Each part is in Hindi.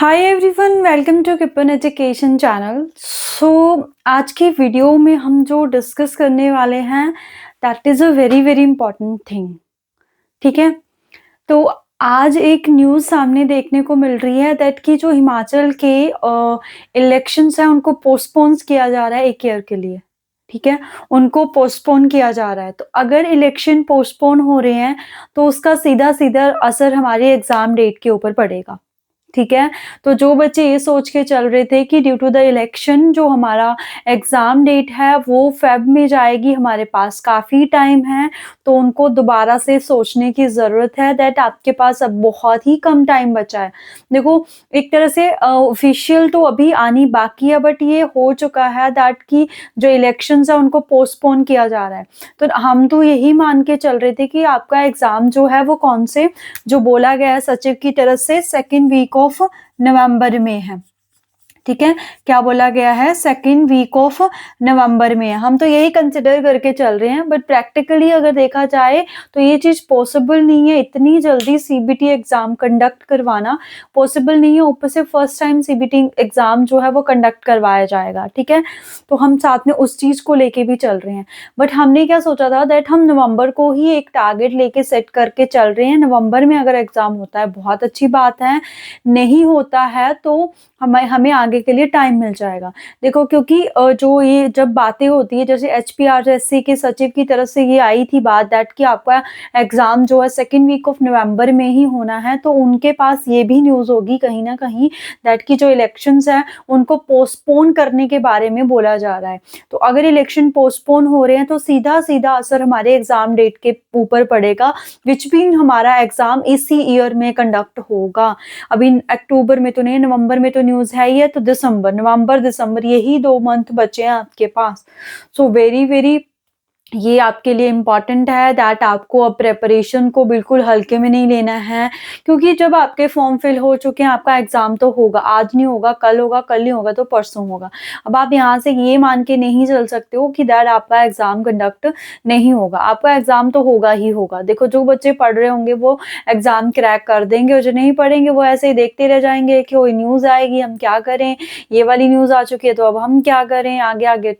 हाय एवरीवन, वेलकम टू किपन एजुकेशन चैनल। आज की वीडियो में हम जो डिस्कस करने वाले हैं that is a very very important thing. ठीक है, तो आज एक न्यूज़ सामने देखने को मिल रही है दैट कि जो हिमाचल के इलेक्शंस हैं उनको पोस्टपोन किया जा रहा है 1 ईयर के लिए। ठीक है, उनको पोस्टपोन किया जा रहा है। तो अगर इलेक्शन पोस्टपोन हो रहे हैं तो उसका सीधा सीधा असर हमारे एग्जाम डेट के ऊपर पड़ेगा। ठीक है? तो जो बच्चे ये सोच के चल रहे थे कि ड्यू टू द इलेक्शन जो हमारा एग्ज़ाम डेट है वो फ़ेब में जाएगी, हमारे पास काफ़ी टाइम है, तो उनको दोबारा से सोचने की ज़रूरत है दैट आपके पास अब बहुत ही कम टाइम बचा है। देखो, एक तरह से ऑफ़िशियल तो अभी आनी बाकी है बट ये हो चुका है दैट कि जो इलेक्शंस हैं उनको पोस्टपोन किया जा रहा है। तो हम तो यही मान के चल रहे थे कि आपका एग्ज़ाम जो है वो कौन से जो बोला गया है सचिव की तरफ से सेकंड वीक ऑफ नवंबर में है। ठीक है, क्या बोला गया है? सेकंड वीक ऑफ नवंबर में है। हम तो यही कंसिडर करके चल रहे हैं बट प्रैक्टिकली अगर देखा जाए तो ये चीज़ पॉसिबल नहीं है। इतनी जल्दी सीबीटी एग्ज़ाम कंडक्ट करवाना पॉसिबल नहीं है। ऊपर से फर्स्ट टाइम सीबीटी एग्ज़ाम जो है वो कंडक्ट करवाया जाएगा। ठीक है, तो हम साथ में उस चीज़ को लेके भी चल रहे हैं। बट हमने क्या सोचा था दैट हम नवंबर को ही एक टारगेट लेके सेट करके चल रहे हैं। नवंबर में अगर एग्ज़ाम होता है बहुत अच्छी बात है, नहीं होता है तो हमें हमें आगे के लिए टाइम मिल जाएगा। देखो, क्योंकि जो ये जब बातें होती है जैसे एचपीआरएससी के सचिव की तरफ से ये आई थी बात दैट कि आपका एग्ज़ाम जो है सेकंड वीक ऑफ नवंबर में ही होना है, तो उनके पास ये भी न्यूज़ होगी कहीं न कहीं दैट कि जो इलेक्शंस हैं उनको पोस्टपोन करने के बारे में बोला जा रहा है। तो अगर इलेक्शन पोस्टपोन हो रहे हैं तो सीधा-सीधा असर हमारे एग्ज़ाम डेट के ऊपर पड़ेगा, व्हिच मीन हमारा एग्ज़ाम इसी ईयर में कंडक्ट होगा। अभी अक्टूबर में तो नहीं, नवंबर में तो न्यूज़ है ही है, तो दिसंबर, नवंबर, दिसंबर यही 2 मंथ बचे हैं आपके पास। सो वेरी वेरी ये आपके लिए इम्पॉर्टेंट है दैट आपको अब प्रिपरेशन को बिल्कुल हल्के में नहीं लेना है, क्योंकि जब आपके फॉर्म फिल हो चुके हैं आपका एग्ज़ाम तो होगा, आज नहीं होगा, कल नहीं होगा तो परसों होगा। अब आप यहाँ से ये मान के नहीं चल सकते हो कि दैट आपका एग्ज़ाम कंडक्ट नहीं होगा, आपका एग्ज़ाम तो होगा ही होगा। देखो, जो बच्चे पढ़ रहे होंगे वो एग्ज़ाम क्रैक कर देंगे और जो नहीं पढ़ेंगे वो ऐसे ही देखते रह जाएँगे कि कोई न्यूज़ आएगी, हम क्या करें? ये वाली न्यूज़ आ चुकी है तो अब हम क्या करें? आगे-आगे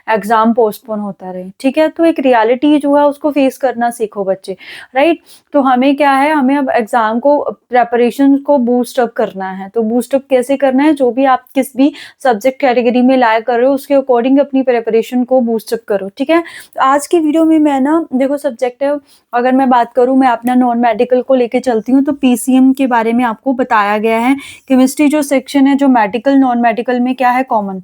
एग्ज़ाम पोस्टपोन होता रहे। ठीक है? तो एक रियलिटी जो है उसको फेस करना सीखो बच्चे, राइट? तो हमें क्या है, हमें अब एग्ज़ाम को प्रिपरेशन को बूस्ट अप करना है। तो बूस्ट अप कैसे करना है? जो भी आप किस भी सब्जेक्ट कैटेगरी में लाया कर रहे हो उसके अकॉर्डिंग अपनी प्रिपरेशन को बूस्ट अप करो। ठीक है? तो आज की वीडियो में मैं ना देखो, सब्जेक्ट अगर मैं बात करूँ, मैं अपना नॉन मेडिकल को लेके चलती हूँ तो पीसीएम के बारे में आपको बताया गया है। केमिस्ट्री जो सेक्शन है, जो मेडिकल नॉन मेडिकल में क्या है, कॉमन।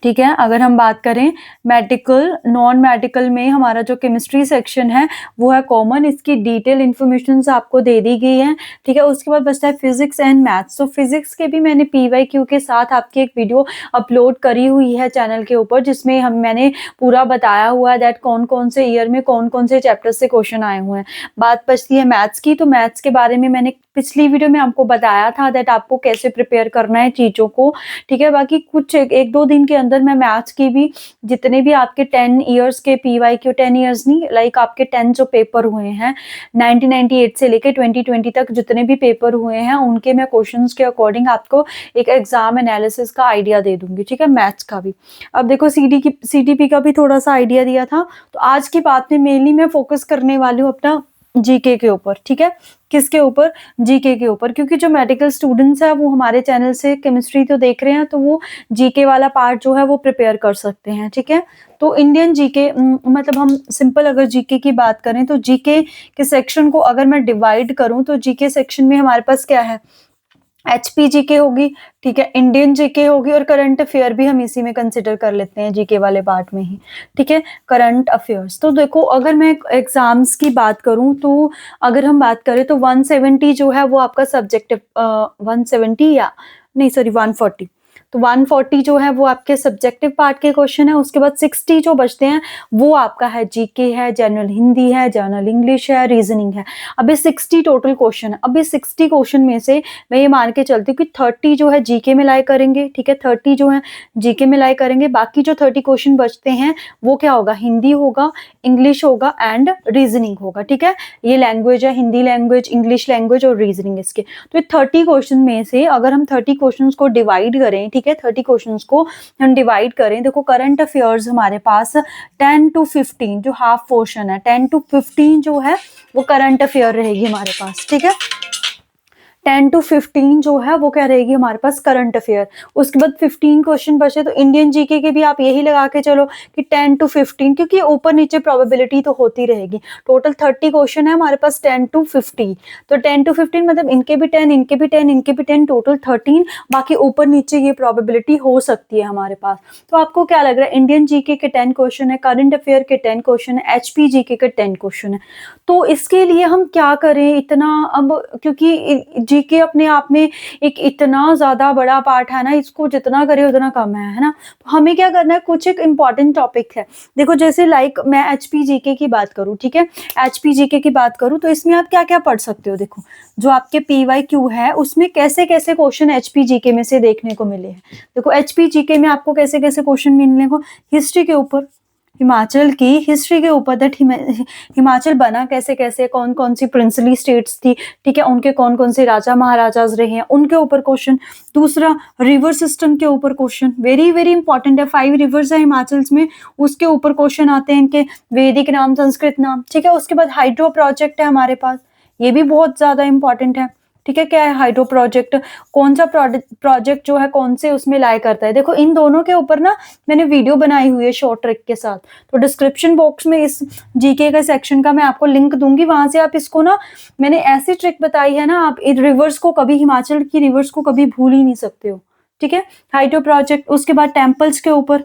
ठीक है, अगर हम बात करें मेडिकल, नॉन मेडिकल में हमारा जो केमिस्ट्री सेक्शन है वो है कॉमन। इसकी डिटेल इन्फॉर्मेशंस आपको दे दी गई है। ठीक है, उसके बाद बचता है फिजिक्स एंड मैथ्स। तो फिजिक्स के भी मैंने पीवाईक्यू के साथ आपकी एक वीडियो अपलोड करी हुई है चैनल के ऊपर, जिसमें मैंने पूरा बताया हुआ है दैट कौन कौन से ईयर में कौन कौन से चैप्टर से क्वेश्चन आए हुए हैं। बात बचती है मैथ्स की, तो मैथ्स के बारे में मैंने पिछली वीडियो में आपको बताया था दैट आपको कैसे प्रिपेयर करना है चीज़ों को। ठीक है, बाकी कुछ 1-2 दिन के अंदर मैं मैथ्स की भी जितने भी आपके 10 इयर्स के पीवाईक्यू, 10 इयर्स नहीं, लाइक आपके 10 जो पेपर हुए हैं 1998 से लेके 2020 तक जितने भी पेपर हुए हैं उनके मैं क्वेश्चंस के अकॉर्डिंग आपको एक एग्जाम एनालिसिस का आइडिया दे दूंगी। ठीक है, मैथ्स का भी। अब देखो, सीडीपी का भी थोड़ा सा आइडिया दिया था। तो आज की बात में मेनली मैं फोकस करने वाली हूँ अपना जीके के ऊपर। ठीक है, किसके ऊपर? जीके के ऊपर, क्योंकि जो मेडिकल स्टूडेंट्स हैं वो हमारे चैनल से केमिस्ट्री तो देख रहे हैं तो वो जीके वाला पार्ट जो है वो प्रिपेयर कर सकते हैं। ठीक है, तो इंडियन जीके मतलब हम सिंपल अगर जीके की बात करें तो जीके के सेक्शन को अगर मैं डिवाइड करूं तो जीके सेक्शन में हमारे पास क्या है, एचपी जीके होगी, ठीक है, इंडियन जीके होगी और करंट अफेयर भी हम इसी में कंसिडर कर लेते हैं जीके वाले पार्ट में ही। ठीक है, करंट अफेयर्स। तो देखो, अगर मैं एग्जाम्स की बात करूं तो अगर हम बात करें तो 170 जो है वो आपका सब्जेक्टिव 170 या नहीं, सॉरी 140 तो 140 जो है वो आपके सब्जेक्टिव पार्ट के क्वेश्चन है, उसके बाद 60 जो बचते हैं वो आपका है जीके है, जनरल हिंदी है, जनरल इंग्लिश है, रीजनिंग है। अब ये 60 टोटल क्वेश्चन है। अब ये 60 क्वेश्चन में से मैं ये मान के चलती हूँ कि 30 जो है जीके में लाई करेंगे, ठीक है, 30 जो है जीके में लाई करेंगे, बाकी जो 30 क्वेश्चन बचते हैं वो क्या होगा, हिंदी होगा, इंग्लिश होगा एंड रीजनिंग होगा, ठीक है। ये लैंग्वेज है, हिंदी लैंग्वेज, इंग्लिश लैंग्वेज और रीजनिंग इसके। तो 30 क्वेश्चन में से अगर हम 30 क्वेश्चंस को डिवाइड करें, ठीक है, 30 क्वेश्चंस को हम डिवाइड करें, देखो करंट अफेयर्स हमारे पास 10 to 15 जो हाफ पोर्शन है, 10 to 15 जो है वो करंट अफेयर रहेगी हमारे पास, ठीक है। 10 to 15 जो है वो क्या रहेगी हमारे पास, करंट अफेयर। उसके बाद 15 क्वेश्चन बचे, तो इंडियन जीके के भी आप यही लगा के चलो कि 10 to 15, क्योंकि ऊपर नीचे प्रोबेबिलिटी तो होती रहेगी। टोटल 30 क्वेश्चन है हमारे पास 10 to 50, तो 10 to 15 मतलब इनके भी 10, इनके भी 10, इनके भी 10, टोटल 13, बाकी ऊपर नीचे ये प्रोबेबिलिटी हो सकती है हमारे पास। तो आपको क्या लग रहा है, इंडियन जीके के 10 क्वेश्चन है, करंट अफेयर के 10 क्वेश्चन है, एचपी जीके के 10 क्वेश्चन है। तो इसके लिए हम क्या करें इतना, अब क्योंकि जीके अपने आप में एक इतना ज्यादा बड़ा पार्ट है ना, इसको जितना करे उतना कम है ना। तो हमें क्या करना है, कुछ एक इम्पॉर्टेंट टॉपिक है। देखो जैसे लाइक मैं एचपी जीके की बात करूं, ठीक है, एचपी जीके की बात करूं तो इसमें आप क्या क्या पढ़ सकते हो। देखो जो आपके पीवाईक्यू है उसमें कैसे कैसे क्वेश्चन एचपी जीके में से देखने को मिले हैं। देखो एचपी जीके में आपको कैसे कैसे क्वेश्चन मिलने को, हिस्ट्री के ऊपर, हिमाचल की हिस्ट्री के ऊपर, दैट हिमाचल बना कैसे कैसे, कौन कौन सी प्रिंसली स्टेट्स थी, ठीक है, उनके कौन कौन से राजा महाराजाज रहे हैं, उनके ऊपर क्वेश्चन। दूसरा रिवर सिस्टम के ऊपर क्वेश्चन, वेरी वेरी इंपॉर्टेंट है। 5 रिवर्स है हिमाचल में, उसके ऊपर क्वेश्चन आते हैं, इनके वैदिक नाम, संस्कृत नाम, ठीक है। उसके बाद हाइड्रो प्रोजेक्ट है हमारे पास, ये भी बहुत ज्यादा इंपॉर्टेंट है, ठीक है। क्या है हाइड्रो प्रोजेक्ट, कौन सा प्रोजेक्ट जो है कौन से उसमें लाई करता है। देखो इन दोनों के ऊपर ना मैंने वीडियो बनाई हुई है शॉर्ट ट्रिक के साथ, तो डिस्क्रिप्शन बॉक्स में इस जीके का सेक्शन का मैं आपको लिंक दूंगी, वहां से आप इसको ना, मैंने ऐसी ट्रिक बताई है ना, आप रिवर्स को कभी, हिमाचल की रिवर्स को कभी भूल ही नहीं सकते हो, ठीक है। हाइड्रो प्रोजेक्ट, उसके बाद टेम्पल्स के ऊपर,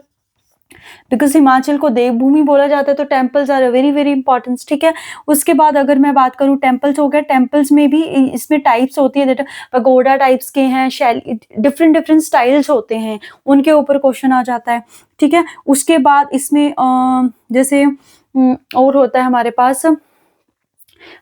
बिकॉज हिमाचल को देवभूमि बोला जाता है, तो temples are very very important, ठीक है। उसके बाद अगर मैं बात करूँ, टेम्पल्स हो गया, टेम्पल्स में भी इसमें टाइप्स होती है, पगोडा टाइप्स के हैं, डिफरेंट डिफरेंट स्टाइल्स होते हैं, उनके ऊपर क्वेश्चन आ जाता है, ठीक है। उसके बाद इसमें जैसे और होता है हमारे पास,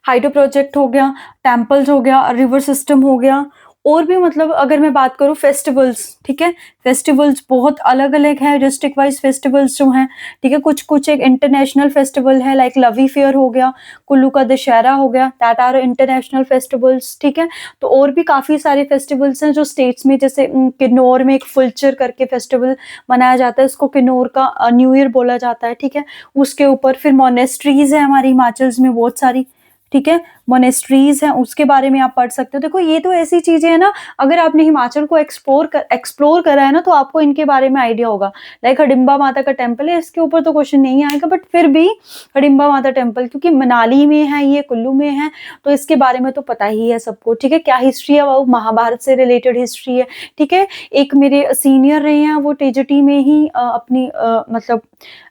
हाइड्रो प्रोजेक्ट हो गया, टेम्पल्स हो गया, रिवर सिस्टम हो गया, और भी मतलब अगर मैं बात करूँ फेस्टिवल्स, ठीक है, फेस्टिवल्स बहुत अलग अलग है, डिस्ट्रिक्ट वाइज फेस्टिवल्स जो हैं, ठीक है। कुछ कुछ एक इंटरनेशनल फेस्टिवल है, लाइक लवी फेयर हो गया, कुल्लू का दशहरा हो गया, दैट आर इंटरनेशनल फेस्टिवल्स, ठीक है। तो और भी काफ़ी सारे फेस्टिवल्स हैं जो स्टेट्स में, जैसे किन्नौर में एक फुलचर करके फेस्टिवल मनाया जाता है, उसको किन्नौर का न्यू ईयर बोला जाता है, ठीक है। उसके ऊपर फिर मोनेस्ट्रीज है हमारी हिमाचल में बहुत सारी, ठीक है, मोनेस्ट्रीज हैं, उसके बारे में आप पढ़ सकते हो। देखो ये तो ऐसी चीजें हैं ना, अगर आपने हिमाचल को एक्सप्लोर करा है ना, तो आपको इनके बारे में आइडिया होगा। लाइक हडिम्बा माता का टेम्पल है, इसके ऊपर तो क्वेश्चन नहीं आएगा, बट फिर भी हडिम्बा माता टेम्पल क्योंकि मनाली में है, ये कुल्लू में है, तो इसके बारे में तो पता ही है सबको, ठीक है। क्या हिस्ट्री है, वो महाभारत से रिलेटेड हिस्ट्री है, ठीक है। एक मेरे सीनियर रहे हैं, वो टीजीटी में ही अपनी मतलब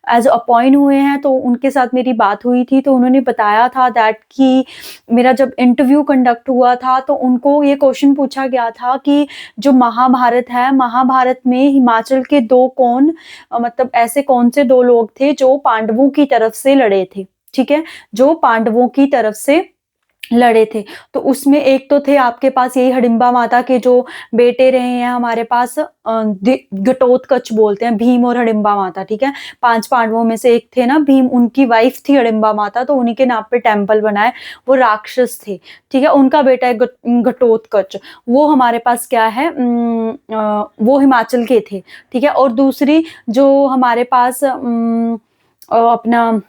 एज अपॉइंट हुए हैं, तो उनके साथ मेरी बात हुई थी, तो उन्होंने बताया था दैट कि मेरा जब इंटरव्यू कंडक्ट हुआ था तो उनको ये क्वेश्चन पूछा गया था कि जो महाभारत है, महाभारत में हिमाचल के दो कौन, मतलब ऐसे कौन से दो लोग थे जो पांडवों की तरफ से लड़े थे, ठीक है, जो पांडवों की तरफ से लड़े थे। तो उसमें एक तो थे आपके पास यही हडिम्बा माता के जो बेटे रहे हैं हमारे पास, घटोत्कच बोलते हैं, भीम और हडिम्बा माता, ठीक है। 5 पांडवों में से एक थे ना भीम, उनकी वाइफ थी हडिम्बा माता, तो उन्हीं के नाम पे टेम्पल बनाए, वो राक्षस थे, ठीक है। उनका बेटा है घटोत्कच, वो हमारे पास क्या है, वो हिमाचल के थे, ठीक है। और दूसरी जो हमारे पास अपना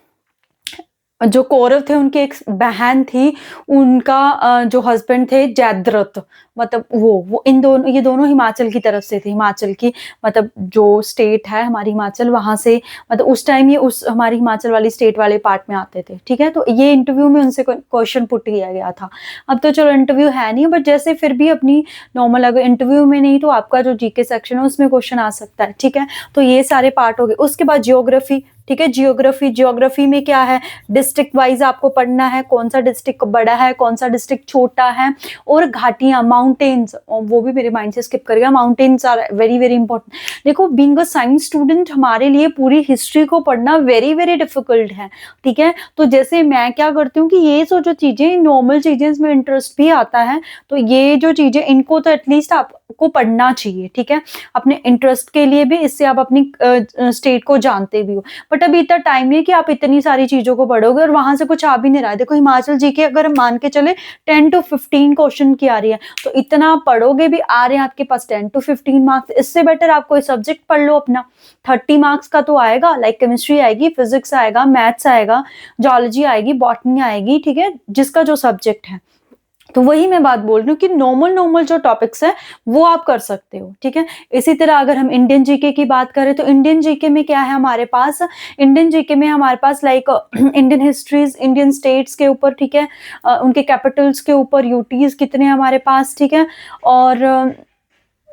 जो कौरव थे, उनकी एक बहन थी, उनका जो हस्बैंड थे जयद्रथ, मतलब वो ये दोनों हिमाचल की तरफ से थे, हिमाचल की मतलब जो स्टेट है हमारी हिमाचल, वहां से मतलब उस टाइम ये उस हमारी हिमाचल वाली स्टेट वाले पार्ट में आते थे, ठीक है। तो ये इंटरव्यू में उनसे क्वेश्चन पुट किया गया था। अब तो चलो इंटरव्यू है नहीं, बट जैसे फिर भी अपनी नॉर्मल, अगर इंटरव्यू में नहीं तो आपका जो जीके सेक्शन है उसमें क्वेश्चन आ सकता है, ठीक है। तो ये सारे पार्ट हो गए। उसके बाद जियोग्राफी, ठीक है। जियोग्राफी, जियोग्राफी में क्या है, डिस्ट्रिक्ट वाइज आपको पढ़ना है, कौन सा डिस्ट्रिक्ट बड़ा है, कौन सा डिस्ट्रिक्ट छोटा है। और घाटियां, माउंटेन्स, वो भी मेरे माइंड से स्किप करेगा, mountains are very very important. देखो बीइंग अ साइंस स्टूडेंट हमारे लिए पूरी हिस्ट्री को पढ़ना वेरी वेरी डिफिकल्ट है, ठीक है। तो जैसे मैं क्या करती हूँ कि ये सो जो चीजें नॉर्मल चीजें इसमें इंटरेस्ट भी आता है, तो ये जो चीजें इनको तो एटलीस्ट आपको पढ़ना चाहिए, ठीक है, अपने इंटरेस्ट के लिए भी, इससे आप अपनी स्टेट को जानते भी हो। बट अभी इतना टाइम नहीं है कि आप इतनी सारी चीजों को पढ़ोगे और वहां से कुछ आ भी नहीं रहा है। देखो हिमाचल जीके अगर हम मान के चले 10 to 15 क्वेश्चन की आ रही है, तो इतना पढ़ोगे भी, आ रहे हैं आपके पास 10 to 15 मार्क्स, इससे बेटर आप कोई सब्जेक्ट पढ़ लो अपना। 30 मार्क्स का तो आएगा, लाइक केमिस्ट्री आएगी, फिजिक्स आएगा, मैथ्स आएगा, जूलॉजी आएगी, बॉटनी आएगी, ठीक है, जिसका जो सब्जेक्ट है। तो वही मैं बात बोल रही हूँ कि नॉर्मल जो टॉपिक्स है वो आप कर सकते हो, ठीक है। इसी तरह अगर हम इंडियन जीके की बात करें तो इंडियन जीके में क्या है हमारे पास, इंडियन जीके में हमारे पास like Indian histories, Indian states के ऊपर, ठीक है, उनके कैपिटल्स के ऊपर, यूटीज कितने हमारे पास, ठीक है।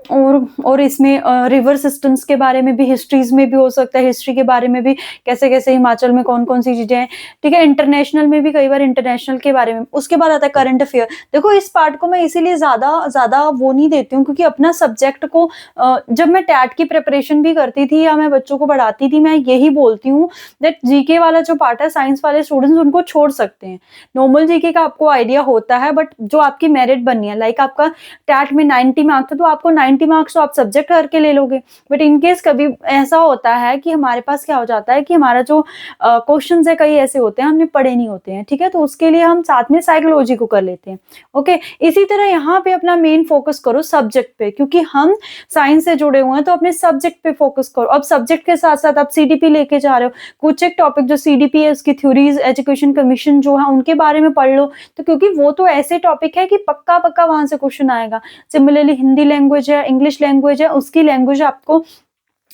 और इसमें रिवर सिस्टम्स के बारे में भी, हिस्ट्रीज में भी हो सकता है, हिस्ट्री के बारे में भी, कैसे कैसे हिमाचल में कौन कौन सी चीजें हैं, ठीक है। इंटरनेशनल में भी कई बार इंटरनेशनल के बारे में। उसके बाद आता है करंट अफेयर। देखो इस पार्ट को मैं इसीलिए ज्यादा वो नहीं देती हूँ क्योंकि अपना सब्जेक्ट को जब मैं टैट की प्रिपरेशन भी करती थी या मैं बच्चों को पढ़ाती थी, मैं यही बोलती हूँ दैट जीके वाला जो पार्ट है, साइंस वाले स्टूडेंट्स उनको छोड़ सकते हैं। नॉर्मल जीके का आपको आइडिया होता है, बट जो आपकी मेरिट बननी है, लाइक आपका टैट में 90 मार्क्स था तो आपको 90 मार्क्स तो आप सब्जेक्ट करके ले लोगे। बट इनकेस कभी ऐसा होता है कि हमारे पास क्या हो जाता है कि हमारा जो क्वेश्चंस है कई ऐसे होते हैं हमने पढ़े नहीं होते हैं, ठीक है, तो उसके लिए हम साथ में साइकोलॉजी को कर लेते हैं। ओके, इसी तरह यहाँ पे अपना मेन फोकस करो सब्जेक्ट पे, क्योंकि हम साइंस से जुड़े हुए हैं तो अपने सब्जेक्ट पे फोकस करो। अब सब्जेक्ट के साथ साथ आप सीडीपी लेके जा रहे हो, कुछ एक टॉपिक जो सीडीपी है उसकी थ्योरीज, एजुकेशन कमीशन जो है उनके बारे में पढ़ लो, तो क्योंकि वो तो ऐसे टॉपिक है कि पक्का वहां से क्वेश्चन आएगा। सिमिलरली हिंदी लैंग्वेज है, इंग्लिश लैंग्वेज है, उसकी लैंग्वेज आपको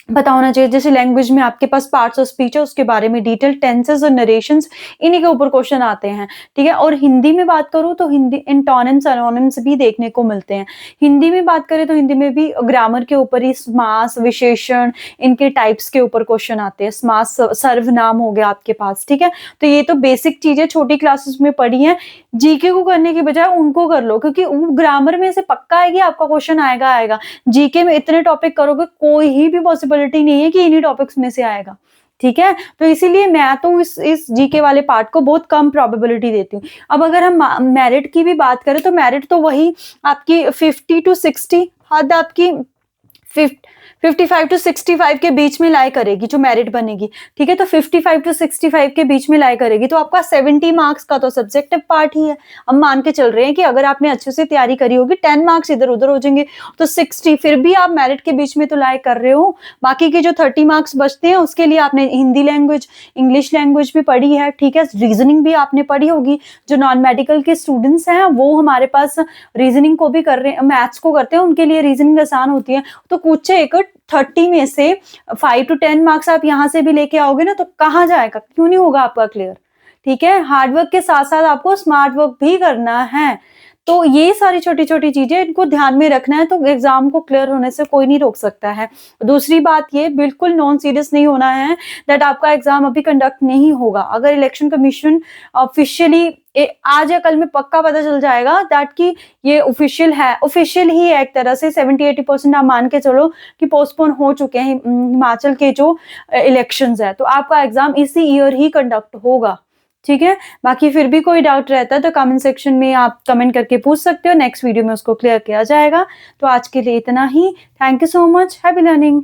पता होना चाहिए। जैसे लैंग्वेज में आपके पास पार्ट्स ऑफ स्पीच है, उसके बारे में डिटेल, टेंसेस और नरेशंस, इन्हीं के ऊपर क्वेश्चन आते हैं, ठीक है। और हिंदी में बात करूं तो हिंदी एंटोनिम्स एनोनिम्स भी देखने को मिलते हैं। हिंदी में बात करें तो हिंदी में भी ग्रामर के ऊपर ही समास, विशेषण, इनके टाइप्स के ऊपर क्वेश्चन आते हैं। समास, सर्वनाम हो गया आपके पास, ठीक है। तो ये तो बेसिक चीजें छोटी क्लासेस में पढ़ी है, जीके को करने की बजाय उनको कर लो, क्योंकि ग्रामर में से पक्का है कि आपका क्वेश्चन आएगा। जीके में इतने टॉपिक करोगे कोई ही भी पॉसिबिलिटी नहीं है कि इन्हीं टॉपिक्स में से आएगा, ठीक है। तो इसीलिए मैं तो इस जीके वाले पार्ट को बहुत कम प्रोबेबिलिटी देती हूँ। अब अगर हम मेरिट की भी बात करें तो मेरिट तो वही आपकी 50 to 60, हद आपकी 55 to 65 के बीच में लाई करेगी जो मेरिट बनेगी, ठीक है। तो 55 to 65 के बीच में लाई करेगी, तो आपका 70 मार्क्स का तो सब्जेक्टिव पार्ट ही है। हम मान के चल रहे हैं कि अगर आपने अच्छे से तैयारी करी होगी 10 मार्क्स इधर उधर हो जाएंगे, तो 60 फिर भी आप मेरिट के बीच में तो लाई कर रहे हो। बाकी के जो 30 मार्क्स बचते हैं उसके लिए आपने हिंदी लैंग्वेज, इंग्लिश लैंग्वेज भी पढ़ी है, ठीक है, रीजनिंग भी आपने पढ़ी होगी। जो नॉन मेडिकल के स्टूडेंट्स हैं वो हमारे पास रीजनिंग को भी कर रहे हैं, मैथ्स को करते हैं, उनके लिए रीजनिंग आसान होती है। तो कुछ एक 30 में से 5 to 10 मार्क्स आप यहां से भी लेके आओगे ना, तो कहाँ जाएगा, क्यों नहीं होगा आपका क्लियर, ठीक है। हार्डवर्क के साथ साथ आपको स्मार्ट वर्क भी करना है। तो ये सारी छोटी छोटी चीजें इनको ध्यान में रखना है, तो एग्जाम को क्लियर होने से कोई नहीं रोक सकता है। दूसरी बात ये बिल्कुल नॉन सीरियस नहीं होना है दैट आपका एग्जाम अभी कंडक्ट नहीं होगा। अगर इलेक्शन कमीशन ऑफिशियली आज या कल में पक्का पता चल जाएगा दैट कि ये ऑफिशियल है, ऑफिशियल ही है एक तरह से, 70-80% आप मान के चलो कि पोस्टपोन हो चुके हैं हिमाचल के जो इलेक्शंस है, तो आपका एग्जाम इसी ईयर ही कंडक्ट होगा, ठीक है। बाकी फिर भी कोई डाउट रहता है तो कमेंट सेक्शन में आप कमेंट करके पूछ सकते हो, नेक्स्ट वीडियो में उसको क्लियर किया जाएगा। तो आज के लिए इतना ही। Thank you so much, happy learning.